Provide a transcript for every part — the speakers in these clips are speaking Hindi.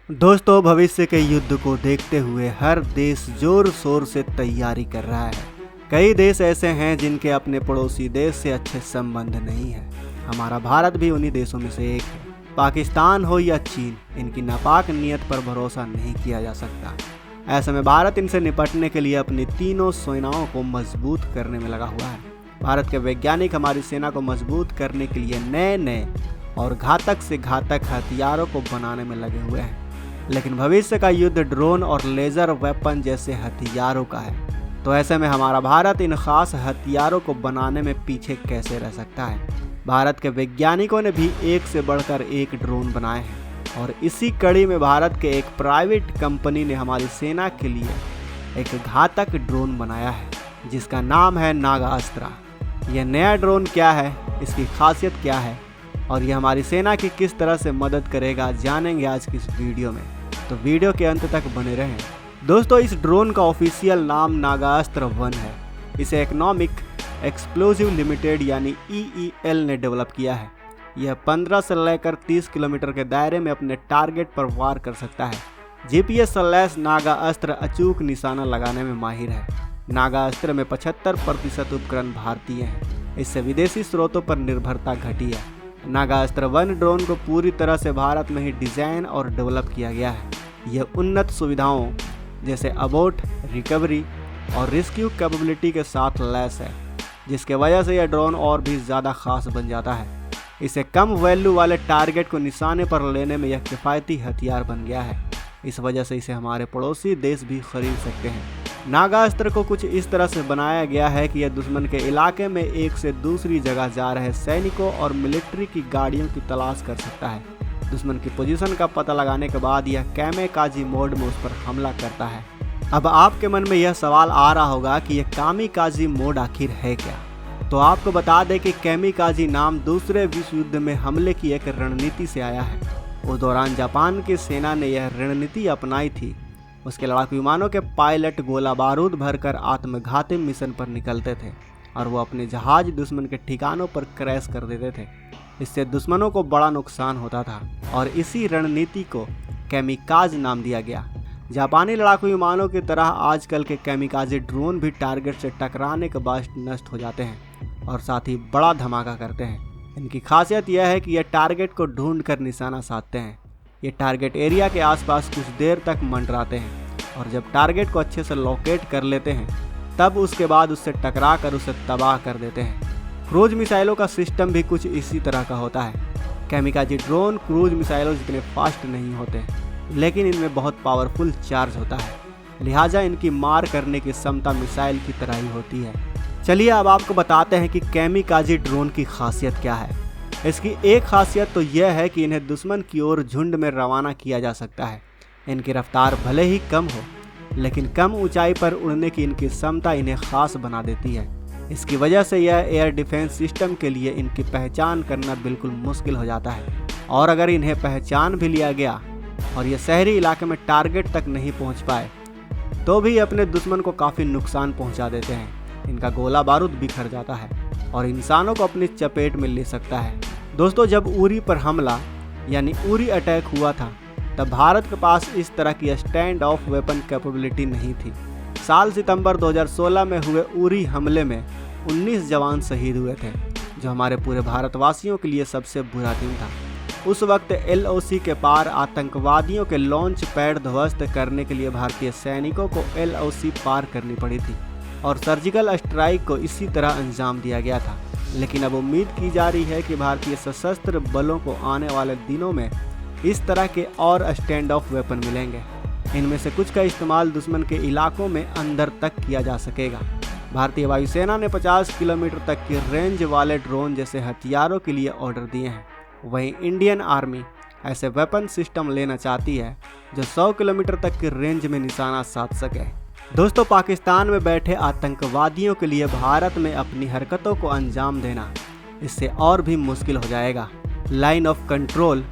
दोस्तों, भविष्य के युद्ध को देखते हुए हर देश जोर शोर से तैयारी कर रहा है। कई देश ऐसे हैं जिनके अपने पड़ोसी देश से अच्छे संबंध नहीं है। हमारा भारत भी उन्हीं देशों में से एक है। पाकिस्तान हो या चीन, इनकी नापाक नीयत पर भरोसा नहीं किया जा सकता। ऐसे में भारत इनसे निपटने के लिए अपनी तीनों सेनाओं को मजबूत करने में लगा हुआ है। भारत के वैज्ञानिक हमारी सेना को मजबूत करने के लिए नए नए और घातक से घातक हथियारों को बनाने में लगे हुए हैं। लेकिन भविष्य का युद्ध ड्रोन और लेज़र वेपन जैसे हथियारों का है, तो ऐसे में हमारा भारत इन खास हथियारों को बनाने में पीछे कैसे रह सकता है। भारत के वैज्ञानिकों ने भी एक से बढ़कर एक ड्रोन बनाए हैं और इसी कड़ी में भारत के एक प्राइवेट कंपनी ने हमारी सेना के लिए एक घातक ड्रोन बनाया है जिसका नाम है नागास्त्र। यह नया ड्रोन क्या है, इसकी खासियत क्या है और यह हमारी सेना की किस तरह से मदद करेगा, जानेंगे आज की इस वीडियो में। तो वीडियो के अंत तक बने रहें। दोस्तों, इस ड्रोन का ऑफिशियल नाम नागास्त्र 1 है। इसे इकोनॉमिक एक्सप्लोजिव लिमिटेड यानी EEL ने डेवलप किया है। यह 15 से लेकर 30 किलोमीटर के दायरे में अपने टारगेट पर वार कर सकता है। GPS से लैस नागास्त्र अचूक निशाना लगाने में माहिर है। नागास्त्र में 75% उपकरण भारतीय हैं। इससे विदेशी स्रोतों पर निर्भरता घटी है। नागास्त्र 1 ड्रोन को पूरी तरह से भारत में ही डिज़ाइन और डेवलप किया गया है। यह उन्नत सुविधाओं जैसे अबॉर्ट, रिकवरी और रेस्क्यू कैपेबिलिटी के साथ लैस है, जिसके वजह से यह ड्रोन और भी ज़्यादा खास बन जाता है। इसे कम वैल्यू वाले टारगेट को निशाने पर लेने में यह किफ़ायती हथियार बन गया है। इस वजह से इसे हमारे पड़ोसी देश भी खरीद सकते हैं। नागास्त्र को कुछ इस तरह से बनाया गया है कि यह दुश्मन के इलाके में एक से दूसरी जगह जा रहे सैनिकों और मिलिट्री की गाड़ियों की तलाश कर सकता है। दुश्मन की पोजीशन का पता लगाने के बाद यह कैमेकाजी मोड में उस पर हमला करता है। अब आपके मन में यह सवाल आ रहा होगा कि यह कामिकाजी मोड आखिर है क्या। तो आपको बता दें कि कैमिकाजी नाम दूसरे विश्व युद्ध में हमले की एक रणनीति से आया है। उस दौरान जापान की सेना ने यह रणनीति अपनाई थी। उसके लड़ाकू विमानों के पायलट गोला बारूद भरकर आत्मघाती मिशन पर निकलते थे और वो अपने जहाज दुश्मन के ठिकानों पर क्रैश कर देते थे। इससे दुश्मनों को बड़ा नुकसान होता था और इसी रणनीति को कैमिकाज नाम दिया गया। जापानी लड़ाकू विमानों की तरह आजकल के कैमिकाजी ड्रोन भी टारगेट से टकराने के बाद नष्ट हो जाते हैं और साथ ही बड़ा धमाका करते हैं। इनकी खासियत यह है कि यह टारगेट को ढूंढ कर निशाना साधते हैं। ये टारगेट एरिया के आसपास कुछ देर तक मंडराते हैं और जब टारगेट को अच्छे से लोकेट कर लेते हैं तब उसके बाद उससे टकरा कर उसे तबाह कर देते हैं। क्रूज मिसाइलों का सिस्टम भी कुछ इसी तरह का होता है। कैमिकाजी ड्रोन क्रूज मिसाइलों जितने फास्ट नहीं होते, लेकिन इनमें बहुत पावरफुल चार्ज होता है, लिहाजा इनकी मार करने की क्षमता मिसाइल की तरह ही होती है। चलिए अब आपको बताते हैं कि कैमिकाजी ड्रोन की खासियत क्या है। इसकी एक खासियत तो यह है कि इन्हें दुश्मन की ओर झुंड में रवाना किया जा सकता है। इनकी रफ्तार भले ही कम हो, लेकिन कम ऊंचाई पर उड़ने की इनकी क्षमता इन्हें खास बना देती है। इसकी वजह से यह एयर डिफेंस सिस्टम के लिए इनकी पहचान करना बिल्कुल मुश्किल हो जाता है। और अगर इन्हें पहचान भी लिया गया और ये शहरी इलाके में टारगेट तक नहीं पहुँच पाए तो भी अपने दुश्मन को काफ़ी नुकसान पहुँचा देते हैं। इनका गोला बारूद बिखर जाता है और इंसानों को अपनी चपेट में ले सकता है। दोस्तों, जब उरी पर हमला यानी उरी अटैक हुआ था तब भारत के पास इस तरह की स्टैंड ऑफ वेपन कैपेबिलिटी नहीं थी। साल सितंबर 2016 में हुए उरी हमले में 19 जवान शहीद हुए थे, जो हमारे पूरे भारतवासियों के लिए सबसे बुरा दिन था। उस वक्त LOC के पार आतंकवादियों के लॉन्च पैड ध्वस्त करने के लिए भारतीय सैनिकों को LOC पार करनी पड़ी थी और सर्जिकल स्ट्राइक को इसी तरह अंजाम दिया गया था। लेकिन अब उम्मीद की जा रही है कि भारतीय सशस्त्र बलों को आने वाले दिनों में इस तरह के और स्टैंड ऑफ वेपन मिलेंगे। इनमें से कुछ का इस्तेमाल दुश्मन के इलाकों में अंदर तक किया जा सकेगा। भारतीय वायुसेना ने 50 किलोमीटर तक की रेंज वाले ड्रोन जैसे हथियारों के लिए ऑर्डर दिए हैं। वहीं इंडियन आर्मी ऐसे वेपन सिस्टम लेना चाहती है जो 100 किलोमीटर तक की रेंज में निशाना साध सके। दोस्तों, पाकिस्तान में बैठे आतंकवादियों के लिए भारत में अपनी हरकतों को अंजाम देना इससे और भी मुश्किल हो जाएगा। लाइन ऑफ कंट्रोल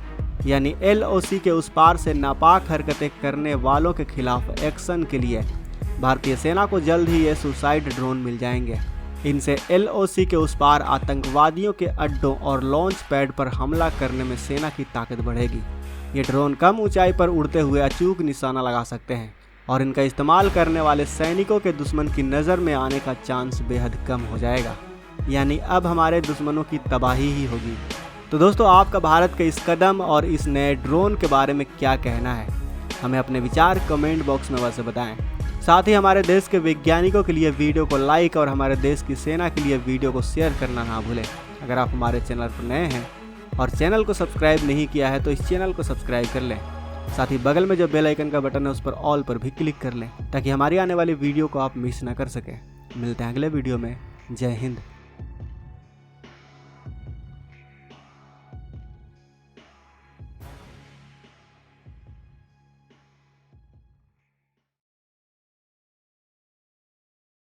यानी LOC के उस पार से नापाक हरकतें करने वालों के खिलाफ एक्शन के लिए भारतीय सेना को जल्द ही ये सुसाइड ड्रोन मिल जाएंगे। इनसे LOC के उस पार आतंकवादियों के अड्डों और लॉन्च पैड पर हमला करने में सेना की ताकत बढ़ेगी। ये ड्रोन कम ऊंचाई पर उड़ते हुए अचूक निशाना लगा सकते हैं और इनका इस्तेमाल करने वाले सैनिकों के दुश्मन की नज़र में आने का चांस बेहद कम हो जाएगा, यानी अब हमारे दुश्मनों की तबाही ही होगी। तो दोस्तों, आपका भारत के इस कदम और इस नए ड्रोन के बारे में क्या कहना है? हमें अपने विचार कमेंट बॉक्स में वैसे बताएं। साथ ही हमारे देश के वैज्ञानिकों के लिए वीडियो को लाइक और हमारे देश की सेना के लिए वीडियो को शेयर करना ना भूलें। अगर आप हमारे चैनल पर नए हैं और चैनल को सब्सक्राइब नहीं किया है तो इस चैनल को सब्सक्राइब कर लें। साथ ही बगल में जो बेल आइकन का बटन है उस पर ऑल पर भी क्लिक कर लें ताकि हमारी आने वाली वीडियो को आप मिस ना कर सकें। मिलते हैं अगले वीडियो में। जय हिंद।